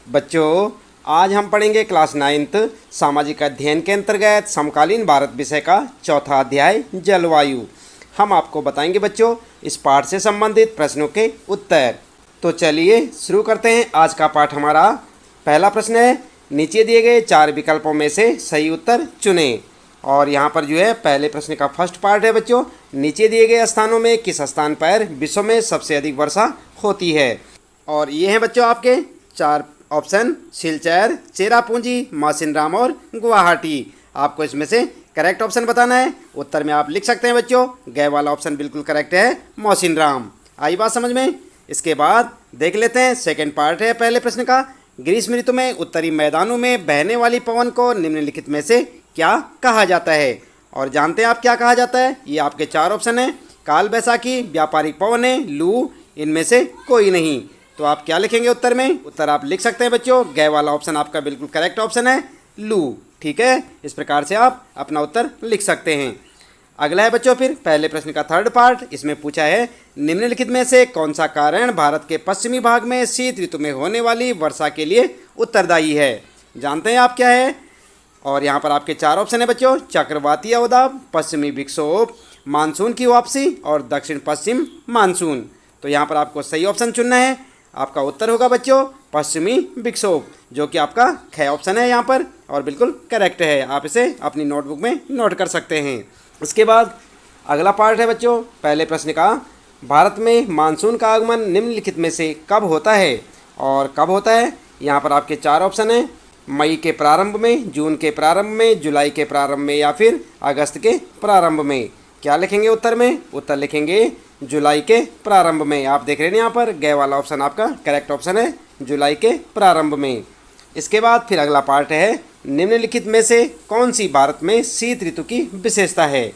बच्चों, आज हम पढ़ेंगे क्लास 9th सामाजिक अध्ययन के अंतर्गत समकालीन भारत विषय का चौथा अध्याय जलवायु। हम आपको बताएंगे बच्चों इस पाठ से संबंधित प्रश्नों के उत्तर। तो चलिए शुरू करते हैं। आज का पाठ हमारा पहला प्रश्न है, नीचे दिए गए 4 विकल्पों में से सही उत्तर चुनें। और यहाँ पर जो है पहले प्रश्न का फर्स्ट पार्ट है बच्चों, नीचे दिए गए स्थानों में किस स्थान पर विश्व में सबसे अधिक वर्षा होती है। और ये हैं बच्चों आपके 4 ऑप्शन, सिलचर, चेरापूंजी, मौसिनराम और गुवाहाटी। आपको इसमें से करेक्ट ऑप्शन बताना है। उत्तर में आप लिख सकते हैं बच्चों, गए वाला ऑप्शन बिल्कुल करेक्ट है, मौसिनराम। आई बात समझ में। इसके बाद देख लेते हैं सेकंड पार्ट है पहले प्रश्न का, ग्रीष्म ऋतु में उत्तरी मैदानों में बहने वाली पवन को निम्नलिखित में से क्या कहा जाता है। और जानते हैं आप क्या कहा जाता है। ये आपके 4 ऑप्शन है, काल बैसाखी, व्यापारिक पवन है, लू, इनमें से कोई नहीं। तो आप क्या लिखेंगे उत्तर में। उत्तर आप लिख सकते हैं बच्चों, गए वाला ऑप्शन आपका बिल्कुल करेक्ट ऑप्शन है, लू। ठीक है, इस प्रकार से आप अपना उत्तर लिख सकते हैं। अगला है बच्चों फिर पहले प्रश्न का थर्ड पार्ट। इसमें पूछा है, निम्नलिखित में से कौन सा कारण भारत के पश्चिमी भाग में शीत ऋतु में होने वाली वर्षा के लिए उत्तरदायी है। जानते हैं आप क्या है। और यहाँ पर आपके 4 ऑप्शन है बच्चों, चक्रवाती अवदाब, पश्चिमी विक्षोभ, मानसून की वापसी और दक्षिण पश्चिम मानसून। तो यहाँ पर आपको सही ऑप्शन चुनना है। आपका उत्तर होगा बच्चों पश्चिमी विक्षोभ, जो कि आपका ख ऑप्शन है यहाँ पर और बिल्कुल करेक्ट है। आप इसे अपनी नोटबुक में नोट कर सकते हैं। उसके बाद अगला पार्ट है बच्चों पहले प्रश्न का, भारत में मानसून का आगमन निम्नलिखित में से कब होता है। और कब होता है, यहाँ पर आपके 4 ऑप्शन हैं, मई के प्रारंभ में, जून के प्रारंभ में, जुलाई के प्रारंभ में या फिर अगस्त के प्रारंभ में। क्या लिखेंगे उत्तर में। उत्तर लिखेंगे जुलाई के प्रारंभ में। आप देख रहे हैं यहाँ पर गए वाला ऑप्शन आपका करेक्ट ऑप्शन है, जुलाई के प्रारंभ में। इसके बाद फिर अगला पार्ट है, निम्नलिखित में से कौन सी भारत में शीत ऋतु की विशेषता है।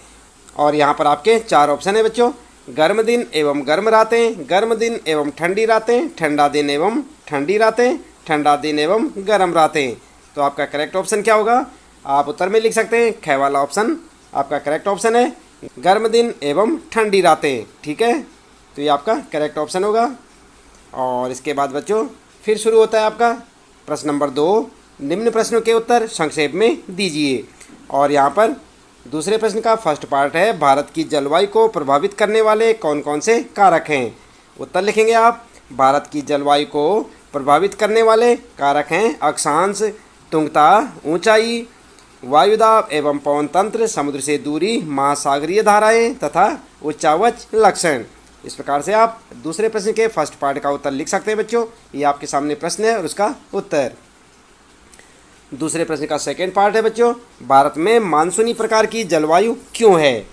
और यहाँ पर आपके 4 ऑप्शन है बच्चों, गर्म दिन एवं गर्म रातें, गर्म दिन एवं ठंडी रातें, ठंडा दिन एवं ठंडी रातें, ठंडा दिन एवं गर्म रातें। तो आपका करेक्ट ऑप्शन क्या होगा। आप उत्तर में लिख सकते हैं, ख वाला ऑप्शन आपका करेक्ट ऑप्शन है, गर्म दिन एवं ठंडी रातें। ठीक है, तो ये आपका करेक्ट ऑप्शन होगा। और इसके बाद बच्चों फिर शुरू होता है आपका प्रश्न नंबर 2, निम्न प्रश्नों के उत्तर संक्षेप में दीजिए। और यहाँ पर दूसरे प्रश्न का फर्स्ट पार्ट है, भारत की जलवायु को प्रभावित करने वाले कौन कौन से कारक हैं। उत्तर लिखेंगे आप, भारत की जलवायु को प्रभावित करने वाले कारक हैं अक्षांश, तुंगता, ऊंचाई, वायुदाब एवं पवन तंत्र, समुद्र से दूरी, महासागरीय धाराएं तथा उच्चावच लक्षण। इस प्रकार से आप दूसरे प्रश्न के फर्स्ट पार्ट का उत्तर लिख सकते हैं बच्चों। ये आपके सामने प्रश्न है और उसका उत्तर। दूसरे प्रश्न का सेकंड पार्ट है बच्चों, भारत में मानसूनी प्रकार की जलवायु क्यों है।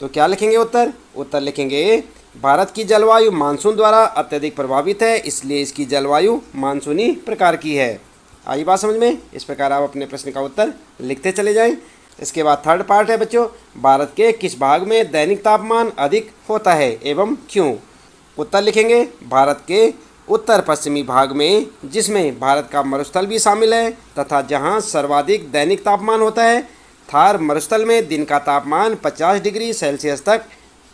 तो क्या लिखेंगे उत्तर। उत्तर लिखेंगे, भारत की जलवायु मानसून द्वारा अत्यधिक प्रभावित है, इसलिए इसकी जलवायु मानसूनी प्रकार की है। आई बात समझ में। इस प्रकार आप अपने प्रश्न का उत्तर लिखते चले जाएं। इसके बाद थर्ड पार्ट है बच्चों, भारत के किस भाग में दैनिक तापमान अधिक होता है एवं क्यों। उत्तर लिखेंगे, भारत के उत्तर पश्चिमी भाग में, जिसमें भारत का मरुस्थल भी शामिल है तथा जहां सर्वाधिक दैनिक तापमान होता है। थार मरुस्थल में दिन का तापमान 50 डिग्री सेल्सियस तक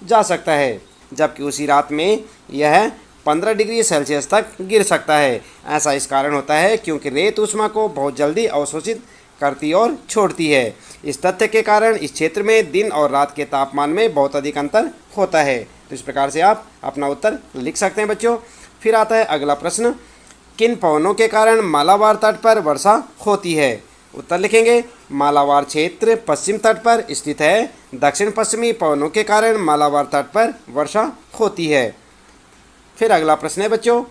जा सकता है, जबकि उसी रात में यह 15 डिग्री सेल्सियस तक गिर सकता है। ऐसा इस कारण होता है क्योंकि रेत ऊष्मा को बहुत जल्दी अवशोषित करती और छोड़ती है। इस तथ्य के कारण इस क्षेत्र में दिन और रात के तापमान में बहुत अधिक अंतर होता है। तो इस प्रकार से आप अपना उत्तर लिख सकते हैं बच्चों। फिर आता है अगला प्रश्न, किन पवनों के कारण मालाबार तट पर वर्षा होती है। उत्तर लिखेंगे, मालाबार क्षेत्र पश्चिम तट पर स्थित है, दक्षिण पश्चिमी पवनों के कारण मालाबार तट पर वर्षा होती है। फिर अगला प्रश्न है बच्चों,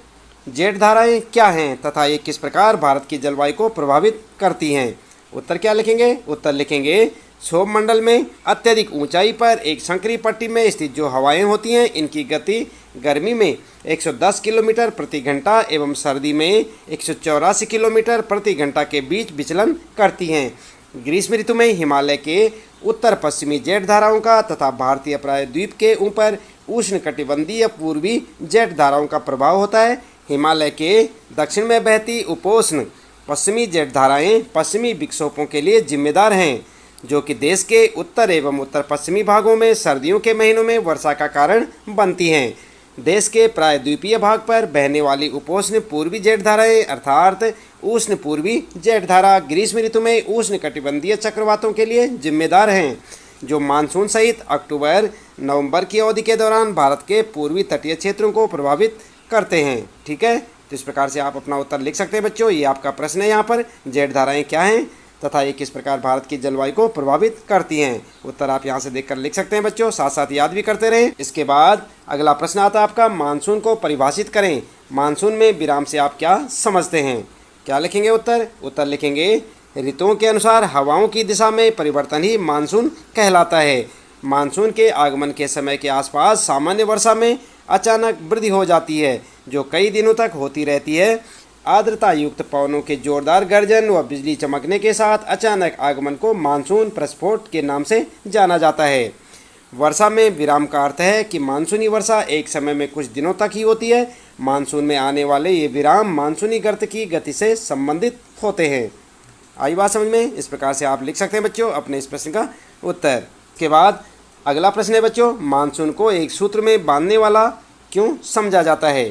जेट धाराएं क्या हैं तथा ये किस प्रकार भारत की जलवायु को प्रभावित करती हैं। उत्तर क्या लिखेंगे। उत्तर लिखेंगे, क्षोभ मंडल में अत्यधिक ऊंचाई पर एक संकरी पट्टी में स्थित जो हवाएं होती हैं, इनकी गति गर्मी में 110 किलोमीटर प्रति घंटा एवं सर्दी में 184 किलोमीटर प्रति घंटा के बीच विचलन करती हैं। ग्रीष्म ऋतु में हिमालय के उत्तर पश्चिमी जेट धाराओं का तथा भारतीय प्रायद्वीप के ऊपर उष्णकटिबंधीय पूर्वी जेट धाराओं का प्रभाव होता है। हिमालय के दक्षिण में बहती उपोष्ण पश्चिमी जेट धाराएं पश्चिमी विक्षोभों के लिए जिम्मेदार हैं, जो कि देश के उत्तर एवं उत्तर पश्चिमी भागों में सर्दियों के महीनों में वर्षा का कारण बनती हैं। देश के प्राय द्वीपीय भाग पर बहने वाली उपोष्ण पूर्वी जेठ धाराएं अर्थात उष्ण पूर्वी जेठ धारा ग्रीष्म ऋतु में उष्ण कटिबंधीय चक्रवातों के लिए जिम्मेदार हैं, जो मानसून सहित अक्टूबर नवंबर की अवधि के दौरान भारत के पूर्वी तटीय क्षेत्रों को प्रभावित करते हैं। ठीक है, तो इस प्रकार से आप अपना उत्तर लिख सकते हैं बच्चों। ये आपका प्रश्न है यहाँ पर, जेठ धाराएं क्या हैं तथा ये किस प्रकार भारत की जलवायु को प्रभावित करती हैं। उत्तर आप यहाँ से देखकर लिख सकते हैं बच्चों, साथ साथ याद भी करते रहें। इसके बाद अगला प्रश्न आता है आपका, मानसून को परिभाषित करें। मानसून में विराम से आप क्या समझते हैं? क्या लिखेंगे उत्तर लिखेंगे ऋतुओं के अनुसार हवाओं की दिशा में परिवर्तन ही मानसून कहलाता है। मानसून के आगमन के समय के आसपास सामान्य वर्षा में अचानक वृद्धि हो जाती है, जो कई दिनों तक होती रहती है। आर्द्रता युक्त पवनों के जोरदार गर्जन व बिजली चमकने के साथ अचानक आगमन को मानसून प्रस्फोट के नाम से जाना जाता है। वर्षा में विराम का अर्थ है कि मानसूनी वर्षा एक समय में कुछ दिनों तक ही होती है। मानसून में आने वाले ये विराम मानसूनी गर्त की गति से संबंधित होते हैं। आई बात समझ में? इस प्रकार से आप लिख सकते हैं बच्चों अपने इस प्रश्न का उत्तर। के बाद अगला प्रश्न है बच्चों, मानसून को एक सूत्र में बांधने वाला क्यों समझा जाता है?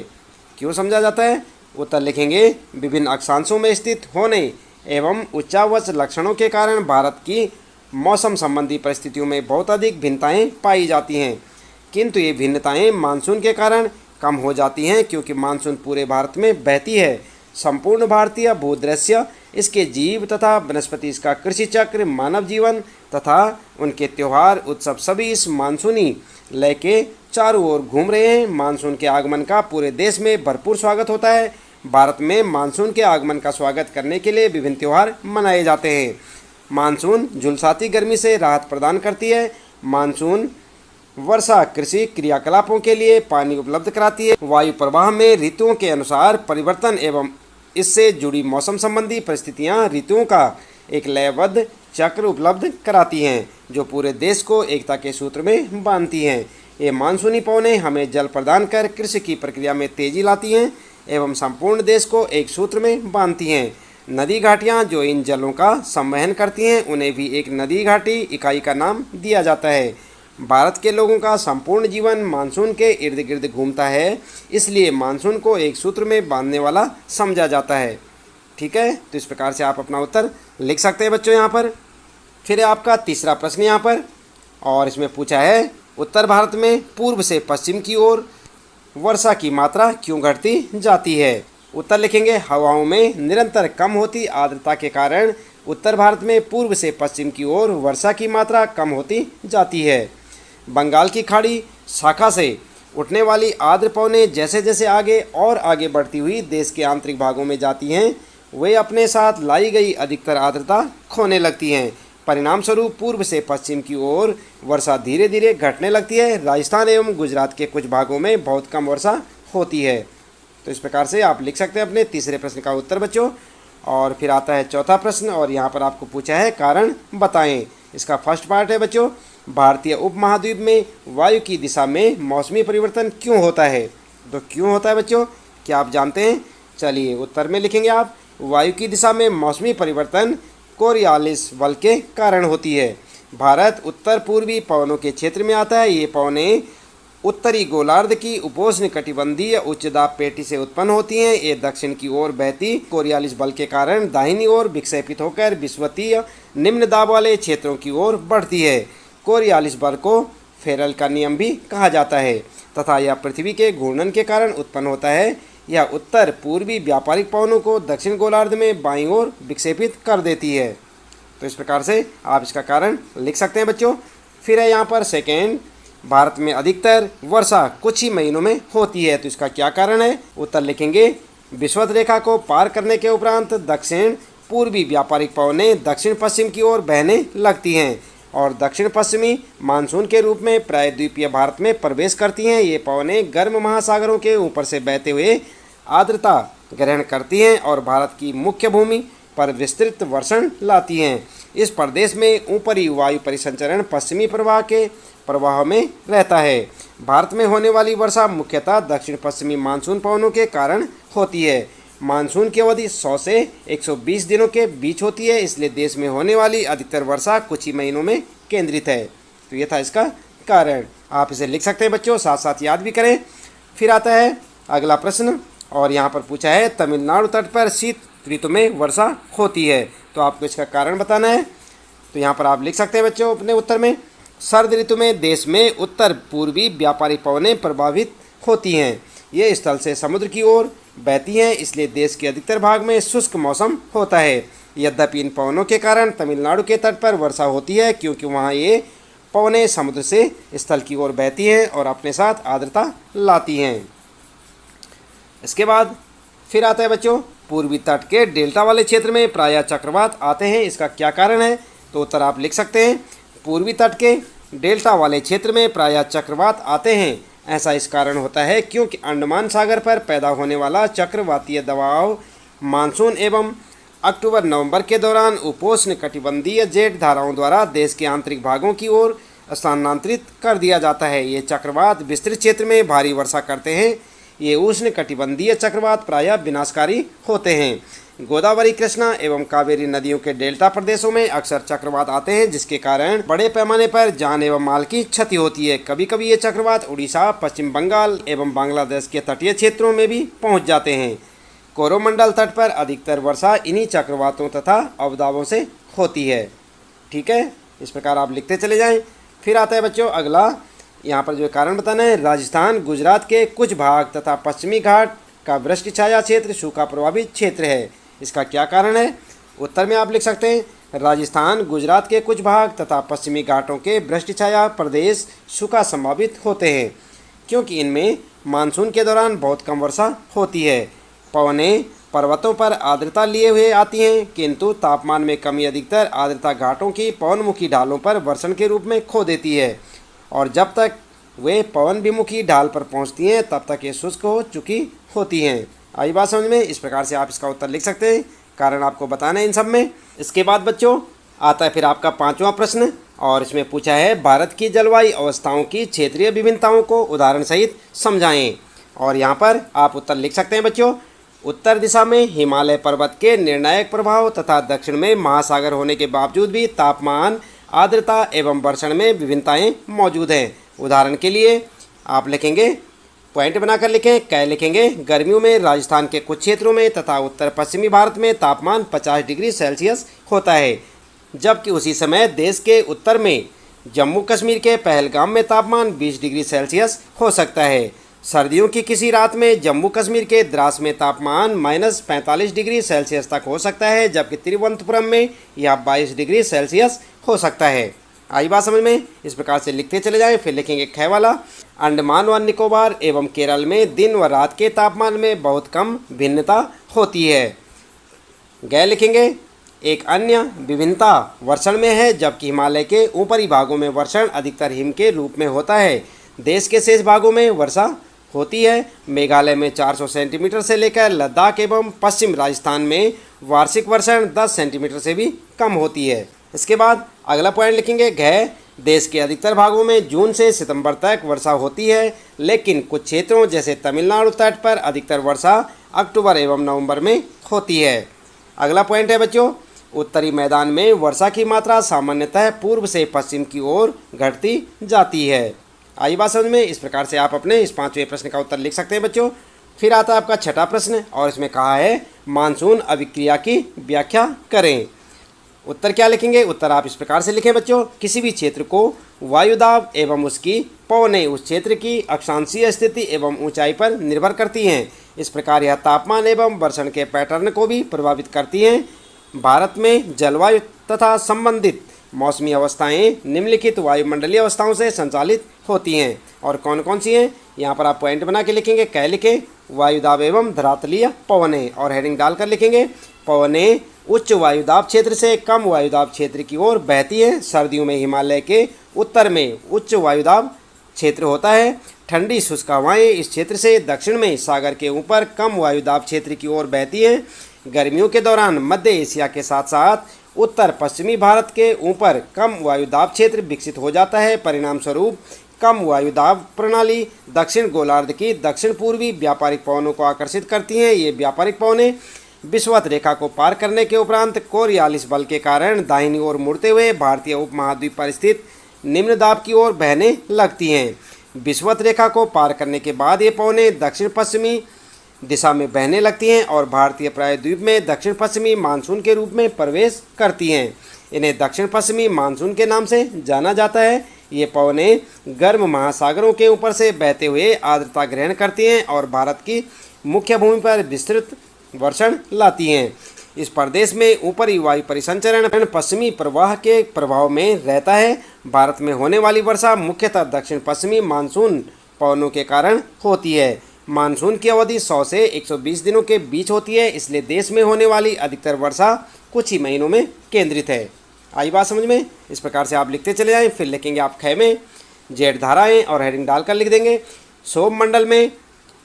क्यों समझा जाता है? उत्तर लिखेंगे विभिन्न अक्षांशों में स्थित होने एवं उच्चावच लक्षणों के कारण भारत की मौसम संबंधी परिस्थितियों में बहुत अधिक भिन्नताएं पाई जाती हैं, किंतु ये भिन्नताएं मानसून के कारण कम हो जाती हैं, क्योंकि मानसून पूरे भारत में बहती है। संपूर्ण भारतीय भूदृश्य, इसके जीव तथा वनस्पति, इसका कृषि चक्र, मानव जीवन तथा उनके त्यौहार उत्सव सभी इस मानसूनी लय के चारों ओर घूम रहे हैं। मानसून के आगमन का पूरे देश में भरपूर स्वागत होता है। भारत में मानसून के आगमन का स्वागत करने के लिए विभिन्न त्यौहार मनाए जाते हैं। मानसून झुलसाती गर्मी से राहत प्रदान करती है। मानसून वर्षा कृषि क्रियाकलापों के लिए पानी उपलब्ध कराती है। वायु प्रवाह में ऋतुओं के अनुसार परिवर्तन एवं इससे जुड़ी मौसम संबंधी परिस्थितियां ऋतुओं का एक लयबद्ध चक्र उपलब्ध कराती हैं, जो पूरे देश को एकता के सूत्र में बांधती हैं। ये मानसूनी पवनें हमें जल प्रदान कर कृषि की प्रक्रिया में तेजी लाती हैं एवं संपूर्ण देश को एक सूत्र में बांधती हैं। नदी घाटियाँ जो इन जलों का संवहन करती हैं, उन्हें भी एक नदी घाटी इकाई का नाम दिया जाता है। भारत के लोगों का संपूर्ण जीवन मानसून के इर्द गिर्द घूमता है, इसलिए मानसून को एक सूत्र में बांधने वाला समझा जाता है। ठीक है, तो इस प्रकार से आप अपना उत्तर लिख सकते हैं बच्चों यहाँ पर। फिर आपका तीसरा प्रश्न यहाँ पर, और इसमें पूछा है उत्तर भारत में पूर्व से पश्चिम की ओर वर्षा की मात्रा क्यों घटती जाती है? उत्तर लिखेंगे हवाओं में निरंतर कम होती आर्द्रता के कारण उत्तर भारत में पूर्व से पश्चिम की ओर वर्षा की मात्रा कम होती जाती है। बंगाल की खाड़ी शाखा से उठने वाली आर्द्र पवनें जैसे जैसे आगे और आगे बढ़ती हुई देश के आंतरिक भागों में जाती हैं, वे अपने साथ लाई गई अधिकतर आर्द्रता खोने लगती हैं। परिणाम स्वरूप पूर्व से पश्चिम की ओर वर्षा धीरे धीरे घटने लगती है। राजस्थान एवं गुजरात के कुछ भागों में बहुत कम वर्षा होती है। तो इस प्रकार से आप लिख सकते हैं अपने तीसरे प्रश्न का उत्तर बच्चों। और फिर आता है चौथा प्रश्न, और यहाँ पर आपको पूछा है कारण बताएं। इसका फर्स्ट पार्ट है बच्चों, भारतीय उपमहाद्वीप में वायु की दिशा में मौसमी परिवर्तन क्यों होता है? तो क्यों होता है बच्चों, क्या आप जानते हैं? चलिए उत्तर में लिखेंगे आप, वायु की दिशा में मौसमी परिवर्तन कोरियालिस बल के कारण होती है। भारत उत्तर पूर्वी पवनों के क्षेत्र में आता है। ये पवनें उत्तरी गोलार्ध की उपोष्ण कटिबंधीय उच्च दाब पेटी से उत्पन्न होती हैं। ये दक्षिण की ओर बहती कोरियालिस बल के कारण दाहिनी ओर विक्षेपित होकर विषुवतीय निम्न दाब वाले क्षेत्रों की ओर बढ़ती है। कोरियालिस बल को फेरल का नियम भी कहा जाता है तथा यह पृथ्वी के घूर्णन के कारण उत्पन्न होता है। यह उत्तर पूर्वी व्यापारिक पवनों को दक्षिण गोलार्ध में बाईं ओर विक्षेपित कर देती है। तो इस प्रकार से आप इसका कारण लिख सकते हैं बच्चों। फिर है यहाँ पर सेकेंड, भारत में अधिकतर वर्षा कुछ ही महीनों में होती है। तो इसका क्या कारण है? उत्तर लिखेंगे विषुवत रेखा को पार करने के उपरांत दक्षिण पूर्वी व्यापारिक पवनें दक्षिण पश्चिम की ओर बहने लगती हैं और दक्षिण पश्चिमी मानसून के रूप में प्रायद्वीपीय भारत में प्रवेश करती हैं। ये पवनें गर्म महासागरों के ऊपर से बहते हुए आर्द्रता ग्रहण करती हैं और भारत की मुख्य भूमि पर विस्तृत वर्षण लाती हैं। इस प्रदेश में ऊपरी वायु परिसंचरण पश्चिमी प्रवाह के प्रवाह में रहता है। भारत में होने वाली वर्षा मुख्यतः दक्षिण पश्चिमी मानसून पवनों के कारण होती है। मानसून की अवधि 100 से 120 दिनों के बीच होती है, इसलिए देश में होने वाली अधिकतर वर्षा कुछ ही महीनों में केंद्रित है। तो ये था इसका कारण। आप इसे लिख सकते हैं बच्चों, साथ साथ याद भी करें। फिर आता है अगला प्रश्न, और यहाँ पर पूछा है तमिलनाडु तट पर शीत ऋतु में वर्षा होती है, तो आपको इसका कारण बताना है। तो यहाँ पर आप लिख सकते हैं बच्चों अपने उत्तर में, शरद ऋतु में देश में उत्तर पूर्वी व्यापारिक पवनें प्रभावित होती हैं। ये स्थल से समुद्र की ओर बहती हैं, इसलिए देश के अधिकतर भाग में शुष्क मौसम होता है। यद्यपि इन पवनों के कारण तमिलनाडु के तट पर वर्षा होती है, क्योंकि वहाँ ये पवनें समुद्र से स्थल की ओर बहती हैं और अपने साथ आर्द्रता लाती हैं। इसके बाद फिर आता है बच्चों, पूर्वी तट के डेल्टा वाले क्षेत्र में प्रायः चक्रवात आते हैं, इसका क्या कारण है? तो उत्तर आप लिख सकते हैं, पूर्वी तट के डेल्टा वाले क्षेत्र में प्रायः चक्रवात आते हैं। ऐसा इस कारण होता है क्योंकि अंडमान सागर पर पैदा होने वाला चक्रवातीय दबाव मानसून एवं अक्टूबर-नवंबर के दौरान उपोष्ण कटिबंधीय जेट धाराओं द्वारा देश के आंतरिक भागों की ओर स्थानांतरित कर दिया जाता है। ये चक्रवात विस्तृत क्षेत्र में भारी वर्षा करते हैं। ये उष्ण कटिबंधीय चक्रवात प्रायः विनाशकारी होते हैं। गोदावरी, कृष्णा एवं कावेरी नदियों के डेल्टा प्रदेशों में अक्सर चक्रवात आते हैं, जिसके कारण बड़े पैमाने पर जान एवं माल की क्षति होती है। कभी कभी ये चक्रवात उड़ीसा, पश्चिम बंगाल एवं बांग्लादेश के तटीय क्षेत्रों में भी पहुंच जाते हैं। कोरोमंडल तट पर अधिकतर वर्षा इन्हीं चक्रवातों तथा अवदाबों से होती है। ठीक है, इस प्रकार आप लिखते चले जाएं। फिर आता है बच्चों अगला, यहाँ पर जो कारण बताना है, राजस्थान, गुजरात के कुछ भाग तथा पश्चिमी घाट का वृष्टि छाया क्षेत्र सूखा प्रभावित क्षेत्र है। इसका क्या कारण है? उत्तर में आप लिख सकते हैं, राजस्थान, गुजरात के कुछ भाग तथा पश्चिमी घाटों के वृष्टि छाया प्रदेश सूखा संभावित होते हैं, क्योंकि इनमें मानसून के दौरान बहुत कम वर्षा होती है। पवनें पर्वतों पर आर्द्रता लिए हुए आती हैं, किंतु तापमान में कमी अधिकतर आर्द्रता घाटों की पवनमुखी ढालों पर वर्षण के रूप में खो देती है, और जब तक वे पवन विमुखी ढाल पर पहुंचती हैं तब तक ये शुष्क हो चुकी होती हैं। आई बात समझ में? इस प्रकार से आप इसका उत्तर लिख सकते हैं, कारण आपको बताना है इन सब में। इसके बाद बच्चों आता है फिर आपका 5वां प्रश्न, और इसमें पूछा है भारत की जलवायु अवस्थाओं की क्षेत्रीय विभिन्नताओं को उदाहरण सहित समझाएं। और यहाँ पर आप उत्तर लिख सकते हैं बच्चों, उत्तर दिशा में हिमालय पर्वत के निर्णायक प्रभाव तथा दक्षिण में महासागर होने के बावजूद भी तापमान, आर्द्रता एवं वर्षण में विभिन्नताएं मौजूद हैं। उदाहरण के लिए आप लिखेंगे, पॉइंट बनाकर लिखें, क्या लिखेंगे, गर्मियों में राजस्थान के कुछ क्षेत्रों में तथा उत्तर पश्चिमी भारत में तापमान 50 डिग्री सेल्सियस होता है, जबकि उसी समय देश के उत्तर में जम्मू कश्मीर के पहलगाम में तापमान 20 डिग्री सेल्सियस हो सकता है। सर्दियों की किसी रात में जम्मू कश्मीर के द्रास में तापमान -45 डिग्री सेल्सियस तक हो सकता है, जबकि तिरुवनंतपुरम में यह 22 डिग्री सेल्सियस हो सकता है। आई बात समझ में? इस प्रकार से लिखते चले जाएं। फिर लिखेंगे ख वाला, अंडमान व निकोबार एवं केरल में दिन व रात के तापमान में बहुत कम भिन्नता होती है। ग लिखेंगे, एक अन्य विभिन्नता वर्षण में है, जबकि हिमालय के ऊपरी भागों में वर्षण अधिकतर हिम के रूप में होता है। देश के शेष भागों में वर्षा होती है। मेघालय में 400 सेंटीमीटर से लेकर लद्दाख एवं पश्चिम राजस्थान में वार्षिक वर्षण 10 सेंटीमीटर से भी कम होती है। इसके बाद अगला पॉइंट लिखेंगे, घ देश के अधिकतर भागों में जून से सितंबर तक वर्षा होती है, लेकिन कुछ क्षेत्रों जैसे तमिलनाडु तट पर अधिकतर वर्षा अक्टूबर एवं नवंबर में होती है। अगला पॉइंट है बच्चों, उत्तरी मैदान में वर्षा की मात्रा सामान्यतः पूर्व से पश्चिम की ओर घटती जाती है। आई बात समझ में? इस प्रकार से आप अपने इस 5वें प्रश्न का उत्तर लिख सकते हैं बच्चों। फिर आता है आपका 6वां प्रश्न, और इसमें कहा है मानसून अभिक्रिया की व्याख्या करें। उत्तर क्या लिखेंगे? उत्तर आप इस प्रकार से लिखें बच्चों, किसी भी क्षेत्र को वायुदाब एवं उसकी पवनें उस क्षेत्र की अक्षांशीय स्थिति एवं ऊंचाई पर निर्भर करती हैं। इस प्रकार यह तापमान एवं वर्षण के पैटर्न को भी प्रभावित करती हैं। भारत में जलवायु तथा संबंधित मौसमी अवस्थाएं निम्नलिखित वायुमंडलीय अवस्थाओं से संचालित होती हैं, और कौन कौन सी हैं? यहाँ पर आप पॉइंट बना के लिखेंगे, क्या लिखें, वायुदाब एवं धरातलीय पवनें, और हेडिंग डालकर लिखेंगे, पवनें उच्च वायुदाब क्षेत्र से कम वायुदाब क्षेत्र की ओर बहती है। सर्दियों में हिमालय के उत्तर में उच्च वायुदाब क्षेत्र होता है। ठंडी शुष्क हवाएं इस क्षेत्र से दक्षिण में सागर के ऊपर कम वायुदाब क्षेत्र की ओर बहती हैं। गर्मियों के दौरान मध्य एशिया के साथ साथ उत्तर पश्चिमी भारत के ऊपर कम वायुदाब क्षेत्र विकसित हो जाता है। परिणाम स्वरूप कम वायुदाब प्रणाली दक्षिण गोलार्ध की दक्षिण पूर्वी व्यापारिक पवनों को आकर्षित करती हैं। ये व्यापारिक पवनें विषुवत रेखा को पार करने के उपरांत कोरियालिस बल के कारण दाहिनी ओर मुड़ते हुए भारतीय उपमहाद्वीप पर स्थित निम्न दाब की ओर बहने लगती हैं। विषुवत रेखा को पार करने के बाद ये पवनें दक्षिण पश्चिमी दिशा में बहने लगती हैं और भारतीय प्रायद्वीप में दक्षिण पश्चिमी मानसून के रूप में प्रवेश करती हैं। इन्हें दक्षिण पश्चिमी मानसून के नाम से जाना जाता है। ये पवनें गर्म महासागरों के ऊपर से बहते हुए आर्द्रता ग्रहण करती हैं और भारत की मुख्य भूमि पर विस्तृत वर्षण लाती हैं। इस प्रदेश में ऊपरी वायु परिसंचरण पश्चिमी प्रवाह के प्रभाव में रहता है। भारत में होने वाली वर्षा मुख्यतः दक्षिण पश्चिमी मानसून पवनों के कारण होती है। मानसून की अवधि 100 से 120 दिनों के बीच होती है, इसलिए देश में होने वाली अधिकतर वर्षा कुछ ही महीनों में केंद्रित है। आई बात समझ में? इस प्रकार से आप लिखते चले जाएं। फिर लिखेंगे आप ख में जेड धाराएं और हेडिंग डालकर लिख देंगे। सौरमंडल में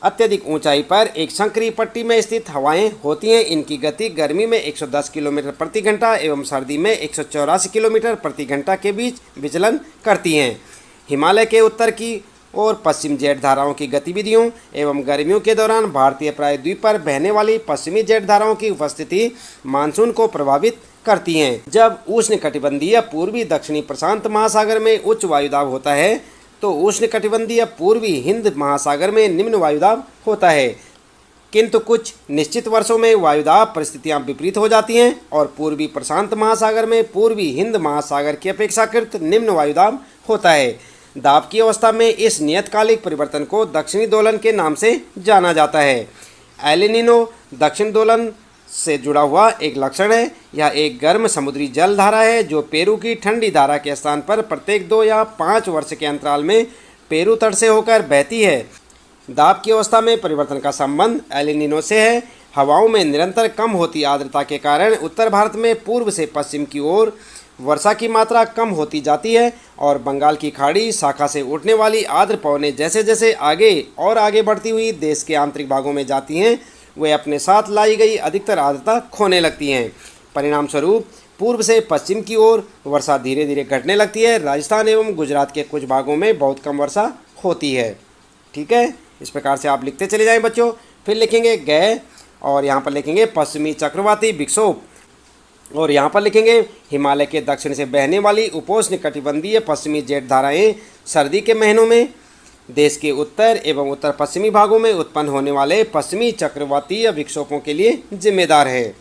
अत्यधिक ऊंचाई पर एक संकरी पट्टी में स्थित हवाएं होती हैं। इनकी गति गर्मी में 110 किलोमीटर प्रति घंटा एवं सर्दी में 184 किलोमीटर प्रति घंटा के बीच विचलन करती हैं। हिमालय के उत्तर की और पश्चिम जेट धाराओं की गतिविधियों एवं गर्मियों के दौरान भारतीय प्रायद्वीप पर बहने वाली पश्चिमी जेट धाराओं की उपस्थिति मानसून को प्रभावित करती हैं। जब उष्णकटिबंधीय पूर्वी दक्षिणी प्रशांत महासागर में उच्च वायुदाब होता है तो उष्णकटिबंधीय पूर्वी हिंद महासागर में निम्न वायुदाब होता है, किंतु कुछ निश्चित वर्षों में वायुदाब परिस्थितियां विपरीत हो जाती हैं और पूर्वी प्रशांत महासागर में पूर्वी हिंद महासागर की अपेक्षाकृत निम्न वायुदाब होता है। दाब की अवस्था में इस नियतकालिक परिवर्तन को दक्षिणी दोलन के नाम से जाना जाता है। एल नीनो दक्षिण दोलन से जुड़ा हुआ एक लक्षण है। यह एक गर्म समुद्री जल धारा है जो पेरू की ठंडी धारा के स्थान पर प्रत्येक 2 या 5 वर्ष के अंतराल में पेरू तट से होकर बहती है। दाब की अवस्था में परिवर्तन का संबंध एल नीनो से है। हवाओं में निरंतर कम होती आर्द्रता के कारण उत्तर भारत में पूर्व से पश्चिम की ओर वर्षा की मात्रा कम होती जाती है और बंगाल की खाड़ी शाखा से उठने वाली आर्द्र पवनें जैसे जैसे आगे बढ़ती हुई देश के आंतरिक भागों में जाती हैं, वे अपने साथ लाई गई अधिकतर आर्द्रता खोने लगती हैं। परिणाम स्वरूप पूर्व से पश्चिम की ओर वर्षा धीरे धीरे घटने लगती है। राजस्थान एवं गुजरात के कुछ भागों में बहुत कम वर्षा होती है। ठीक है, इस प्रकार से आप लिखते चले जाएं बच्चों। फिर लिखेंगे गए और यहाँ पर लिखेंगे पश्चिमी चक्रवाती विक्षोभ और यहाँ पर लिखेंगे हिमालय के दक्षिण से बहने वाली उपोष्ण कटिबंधीय पश्चिमी जेट धाराएं सर्दी के महीनों में देश के उत्तर एवं उत्तर पश्चिमी भागों में उत्पन्न होने वाले पश्चिमी चक्रवातीय विक्षोभों के लिए जिम्मेदार है।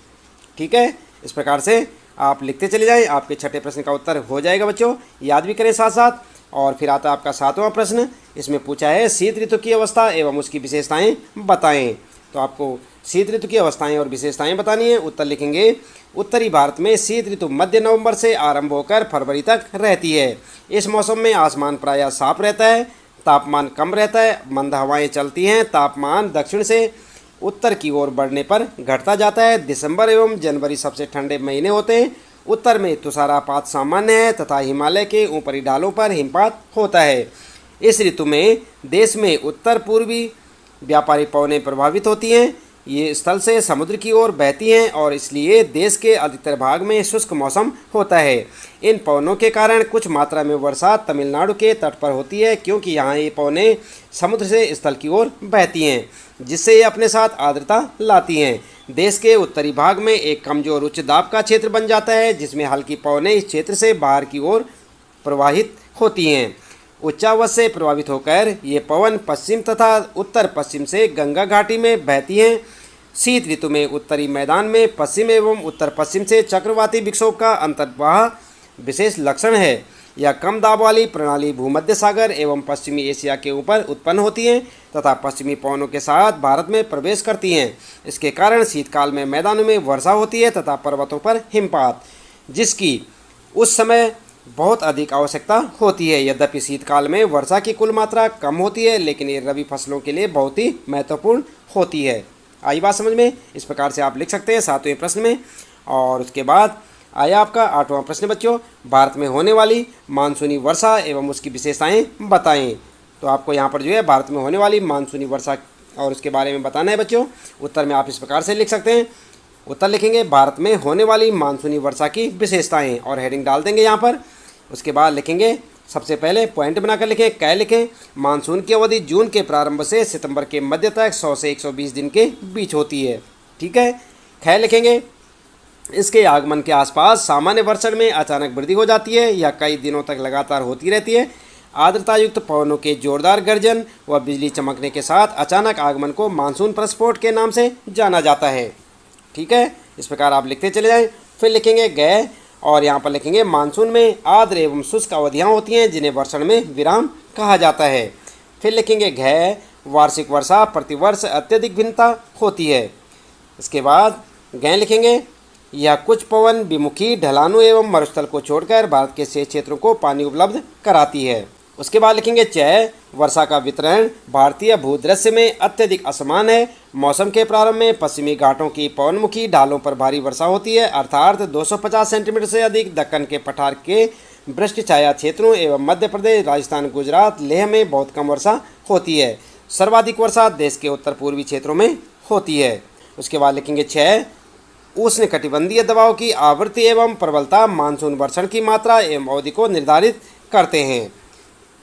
ठीक है, इस प्रकार से आप लिखते चले जाएं। आपके छठे प्रश्न का उत्तर हो जाएगा बच्चों, याद भी करें साथ साथ। और फिर आता है आपका 7वां प्रश्न। इसमें पूछा है शीत ऋतु की अवस्था एवं उसकी विशेषताएं बताएं। तो आपको शीत ऋतु की अवस्थाएं और विशेषताएं बतानी है। उत्तर लिखेंगे उत्तरी भारत में शीत ऋतु मध्य नवंबर से आरंभ होकर फरवरी तक रहती है। इस मौसम में आसमान प्रायः साफ रहता है, तापमान कम रहता है, मंद हवाएं चलती हैं। तापमान दक्षिण से उत्तर की ओर बढ़ने पर घटता जाता है। दिसंबर एवं जनवरी सबसे ठंडे महीने होते हैं। उत्तर में तुषारपात सामान्य है तथा हिमालय के ऊपरी ढालों पर हिमपात होता है। इस ऋतु में देश में उत्तर पूर्वी व्यापारी पवनें प्रभावित होती हैं। ये स्थल से समुद्र की ओर बहती हैं और इसलिए देश के अधिकतर भाग में शुष्क मौसम होता है। इन पवनों के कारण कुछ मात्रा में वर्षा तमिलनाडु के तट पर होती है, क्योंकि यहाँ ये पवनें समुद्र से स्थल की ओर बहती हैं, जिससे ये अपने साथ आर्द्रता लाती हैं। देश के उत्तरी भाग में एक कमजोर उच्च दाब का क्षेत्र बन जाता है, जिसमें हल्की पवनें इस क्षेत्र से बाहर की ओर प्रवाहित होती हैं। उच्चावच से प्रभावित होकर ये पवन पश्चिम तथा उत्तर पश्चिम से गंगा घाटी में बहती हैं। शीत ऋतु में उत्तरी मैदान में पश्चिम एवं उत्तर पश्चिम से चक्रवाती विक्षोभ का अंतर्वाह विशेष लक्षण है। यह कम दाब वाली प्रणाली भूमध्य सागर एवं पश्चिमी एशिया के ऊपर उत्पन्न होती हैं तथा पश्चिमी पवनों के साथ भारत में प्रवेश करती हैं। इसके कारण शीतकाल में मैदानों में वर्षा होती है तथा पर्वतों पर हिमपात, जिसकी उस समय बहुत अधिक आवश्यकता होती है। यद्यपि शीतकाल में वर्षा की कुल मात्रा कम होती है, लेकिन ये रबी फसलों के लिए बहुत ही महत्वपूर्ण होती है। आई बात समझ में? इस प्रकार से आप लिख सकते हैं 7वें प्रश्न में। और उसके बाद आया आपका 8वां प्रश्न बच्चों, भारत में होने वाली मानसूनी वर्षा एवं उसकी विशेषताएं बताएं। तो आपको यहाँ पर जो है भारत में होने वाली मानसूनी वर्षा और उसके बारे में बताना है बच्चों। उत्तर में आप इस प्रकार से लिख सकते हैं। उत्तर लिखेंगे भारत में होने वाली मानसूनी वर्षा की विशेषताएं और हेडिंग डाल देंगे यहाँ पर। उसके बाद लिखेंगे, सबसे पहले पॉइंट बनाकर लिखें, कै लिखें। मानसून की अवधि जून के प्रारंभ से सितंबर के मध्य तक 100 से 120 दिन के बीच होती है। ठीक है। ख लिखेंगे, इसके आगमन के आसपास सामान्य वर्षण में अचानक वृद्धि हो जाती है या कई दिनों तक लगातार होती रहती है। आर्द्रता युक्त पवनों के जोरदार गर्जन व बिजली चमकने के साथ अचानक आगमन को मानसून प्रस्फोट के नाम से जाना जाता है। ठीक है, इस प्रकार आप लिखते चले जाएं। फिर लिखेंगे गए और यहाँ पर लिखेंगे मानसून में आर्द्र एवं शुष्क अवधियाँ होती हैं जिन्हें वर्षण में विराम कहा जाता है। फिर लिखेंगे घ वार्षिक वर्षा प्रतिवर्ष अत्यधिक भिन्नता होती है। इसके बाद गै लिखेंगे यह कुछ पवन विमुखी ढलानों एवं मरुस्थल को छोड़कर भारत के शेष क्षेत्रों को पानी उपलब्ध कराती है। उसके बाद लिखेंगे च वर्षा का वितरण भारतीय भूदृश्य में अत्यधिक असमान है। मौसम के प्रारंभ में पश्चिमी घाटों की पवनमुखी ढालों पर भारी वर्षा होती है, अर्थात 250 सेंटीमीटर से अधिक। दक्कन के पठार के वृष्टि छाया क्षेत्रों एवं मध्य प्रदेश, राजस्थान, गुजरात, लेह में बहुत कम वर्षा होती है। सर्वाधिक वर्षा देश के उत्तर पूर्वी क्षेत्रों में होती है। उसके बाद लिखेंगे 6 उष्णकटिबंधीय दबाव की आवृत्ति एवं प्रबलता मानसून वर्षण की मात्रा एवं अवधि को निर्धारित करते हैं।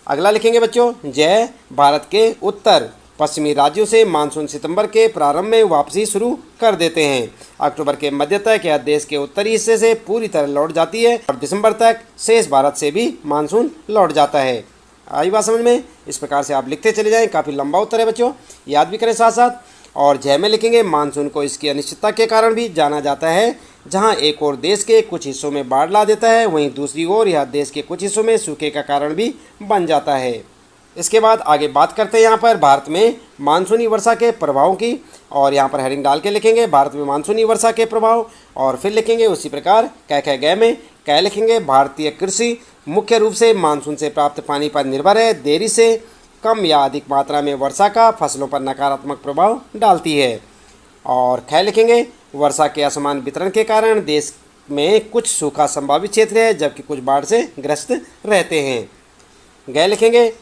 अगला लिखेंगे बच्चों जय भारत के उत्तर पश्चिमी राज्यों से मानसून सितंबर के प्रारंभ में वापसी शुरू कर देते हैं। अक्टूबर के मध्य तक यह देश के उत्तरी हिस्से से पूरी तरह लौट जाती है और दिसंबर तक शेष भारत से भी मानसून लौट जाता है। आई बात समझ में? इस प्रकार से आप लिखते चले जाएं। काफ़ी लंबा उत्तर है बच्चों, याद भी करें साथ साथ। और जय में लिखेंगे मानसून को इसकी अनिश्चितता के कारण भी जाना जाता है। जहां एक ओर देश के कुछ हिस्सों में बाढ़ ला देता है, वहीं दूसरी ओर यह देश के कुछ हिस्सों में सूखे का कारण भी बन जाता है। इसके बाद आगे बात करते हैं यहाँ पर भारत में मानसूनी वर्षा के प्रभावों की, और यहाँ पर हेडिंग डाल के लिखेंगे भारत में मानसूनी वर्षा के प्रभाव। और फिर लिखेंगे उसी प्रकार कै गए में कै लिखेंगे भारतीय कृषि मुख्य रूप से मानसून से प्राप्त पानी पर निर्भर है। देरी से कम या अधिक मात्रा में वर्षा का फसलों पर नकारात्मक प्रभाव डालती है। और ख लिखेंगे वर्षा के असमान वितरण के कारण देश में कुछ सूखा संभावित क्षेत्र है जबकि कुछ बाढ़ से ग्रस्त रहते हैं। गै लिखेंगे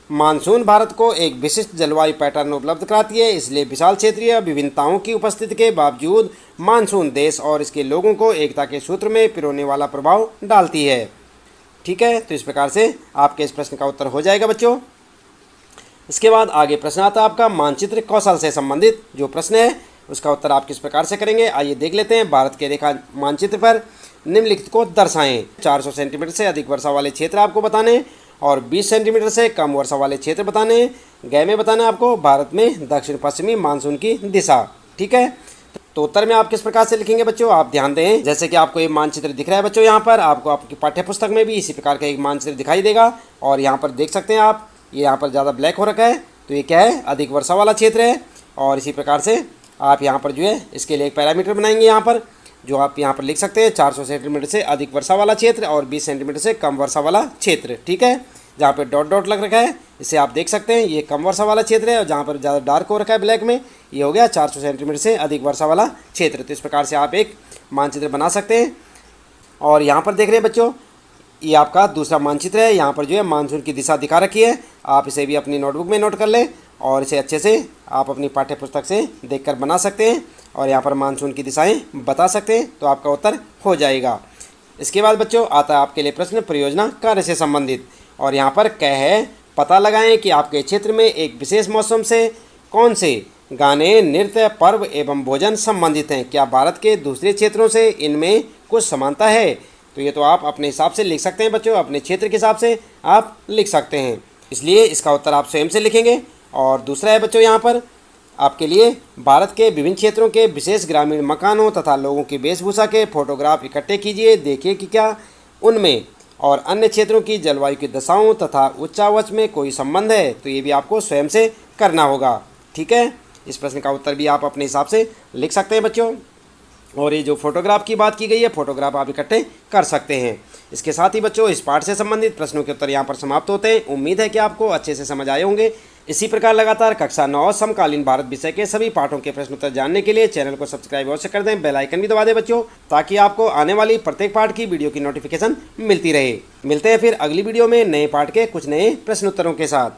मानसून भारत को एक विशिष्ट जलवायु पैटर्न उपलब्ध कराती है, इसलिए विशाल क्षेत्रीय विभिन्नताओं की उपस्थिति के बावजूद मानसून देश और इसके लोगों को एकता के सूत्र में पिरोने वाला प्रभाव डालती है। ठीक है, तो इस प्रकार से आपके इस प्रश्न का उत्तर हो जाएगा बच्चों। इसके बाद आगे प्रश्न आता है आपका मानचित्र कौशल से संबंधित जो प्रश्न है उसका उत्तर आप किस प्रकार से करेंगे, आइए देख लेते हैं। भारत के रेखा मानचित्र पर निम्नलिखित को दर्शाएं। 400 सेंटीमीटर से अधिक वर्षा वाले क्षेत्र आपको बताने और 20 सेंटीमीटर से कम वर्षा वाले क्षेत्र बताने। गै में बताना आपको भारत में दक्षिण पश्चिमी मानसून की दिशा। ठीक है, तो उत्तर में आप किस प्रकार से लिखेंगे बच्चों, आप ध्यान दें। जैसे कि आपको ये मानचित्र दिख रहा है बच्चों, यहाँ पर आपको आपकी पाठ्य पुस्तक में भी इसी प्रकार का एक मानचित्र दिखाई देगा। और यहाँ पर देख सकते हैं आप, ये यहाँ पर ज़्यादा ब्लैक हो रखा है, तो ये क्या है, अधिक वर्षा वाला क्षेत्र है। और इसी प्रकार से आप यहाँ पर जो है इसके लिए एक पैरामीटर बनाएंगे यहाँ पर, जो आप यहाँ पर लिख सकते हैं 400 सेंटीमीटर से अधिक वर्षा वाला क्षेत्र और 20 सेंटीमीटर से कम वर्षा वाला क्षेत्र। ठीक है, जहाँ पे डॉट डॉट लग रखा है इसे आप देख सकते हैं, ये कम वर्षा वाला क्षेत्र है। और जहाँ पर ज़्यादा डार्क हो रखा है ब्लैक में, ये हो गया 400 सेंटीमीटर से अधिक वर्षा वाला क्षेत्र। तो इस प्रकार से आप एक मानचित्र बना सकते हैं। और यहाँ पर देख रहे हैं बच्चों, ये आपका दूसरा मानचित्र है। यहाँ पर जो है मानसून की दिशा दिखा रखी है, आप इसे भी अपनी नोटबुक में नोट कर लें और इसे अच्छे से आप अपनी पाठ्य पुस्तक से देखकर बना सकते हैं और यहाँ पर मानसून की दिशाएं बता सकते हैं, तो आपका उत्तर हो जाएगा। इसके बाद बच्चों आता है आपके लिए प्रश्न परियोजना कार्य से संबंधित, और यहाँ पर क्या है, पता लगाएं कि आपके क्षेत्र में एक विशेष मौसम से कौन से गाने, नृत्य, पर्व एवं भोजन संबंधित हैं। क्या भारत के दूसरे क्षेत्रों से इनमें कुछ समानता है? तो ये तो आप अपने हिसाब से लिख सकते हैं बच्चों, अपने क्षेत्र के हिसाब से आप लिख सकते हैं, इसलिए इसका उत्तर आप स्वयं से लिखेंगे। और दूसरा है बच्चों यहाँ पर आपके लिए भारत के विभिन्न क्षेत्रों के विशेष ग्रामीण मकानों तथा लोगों की वेशभूषा के फोटोग्राफ इकट्ठे कीजिए, देखिए कि क्या उनमें और अन्य क्षेत्रों की जलवायु की दशाओं तथा उच्चावच में कोई संबंध है। तो ये भी आपको स्वयं से करना होगा। ठीक है, इस प्रश्न का उत्तर भी आप अपने हिसाब से लिख सकते हैं बच्चों। और ये जो फोटोग्राफ की बात की गई है, फोटोग्राफ आप इकट्ठे कर सकते हैं। इसके साथ ही बच्चों इस पाठ से संबंधित प्रश्नों के उत्तर यहाँ पर समाप्त होते हैं। उम्मीद है कि आपको अच्छे से समझ आए होंगे। इसी प्रकार लगातार कक्षा 9 समकालीन भारत विषय के सभी पाठों के प्रश्न उत्तर जानने के लिए चैनल को सब्सक्राइब अवश्य कर दें, बेल आइकन भी दबा दें बच्चों, ताकि आपको आने वाली प्रत्येक पाठ की वीडियो की नोटिफिकेशन मिलती रहे। मिलते हैं फिर अगली वीडियो में नए पाठ के कुछ नए प्रश्न उत्तरों के साथ।